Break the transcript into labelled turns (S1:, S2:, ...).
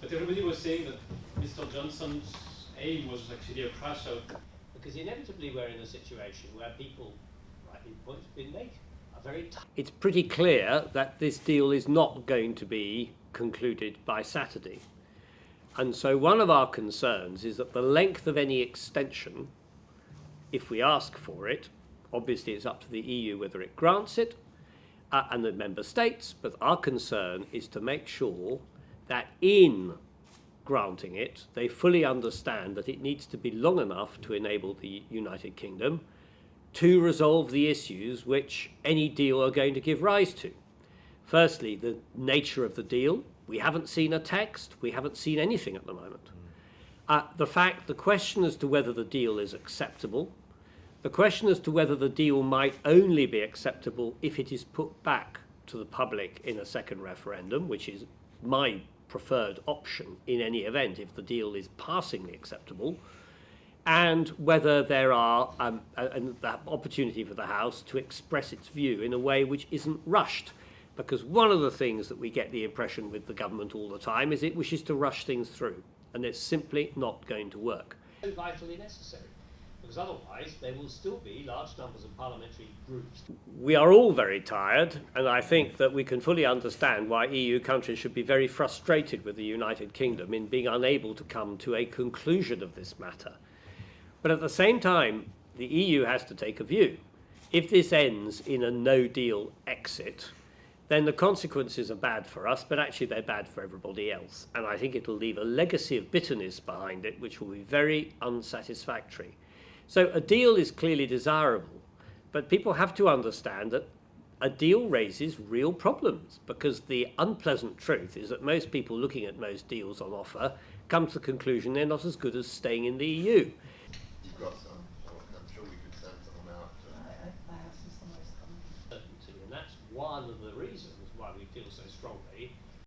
S1: But everybody was saying that Mr. Johnson's aim was actually a crash out.
S2: Because inevitably we're in a situation where people, rightly the point has been made, are very tough.
S3: It's pretty clear that this deal is not going to be concluded by Saturday. And so one of our concerns is that the length of any extension, if we ask for it, obviously it's up to the EU whether it grants it, and the member states, but our concern is to make sure that in granting it, they fully understand that it needs to be long enough to enable the United Kingdom to resolve the issues which any deal are going to give rise to. Firstly, the nature of the deal. We haven't seen a text, we haven't seen anything at the moment. The question as to whether the deal is acceptable, the question as to whether the deal might only be acceptable if it is put back to the public in a second referendum, which is my preferred option in any event if the deal is passingly acceptable, and whether there are the opportunity for the House to express its view in a way which isn't rushed. Because one of the things that we get the impression with the government all the time is it wishes to rush things through, and it's simply not going to work.
S2: So vitally necessary, because otherwise there will still be large numbers of parliamentary groups.
S3: We are all very tired, and I think that we can fully understand why EU countries should be very frustrated with the United Kingdom in being unable to come to a conclusion of this matter. But at the same time, the EU has to take a view. If this ends in a no-deal exit, then the consequences are bad for us, but actually they're bad for everybody else. And I think it'll leave a legacy of bitterness behind it, which will be very unsatisfactory. So a deal is clearly desirable, but people have to understand that a deal raises real problems, because the unpleasant truth is that most people looking at most deals on offer come to the conclusion they're not as good as staying in the EU.
S4: You've got some, I'm sure we could send someone out.
S5: I have some summaries coming.
S2: Certainty, and that's one of the reasons why we feel so strongly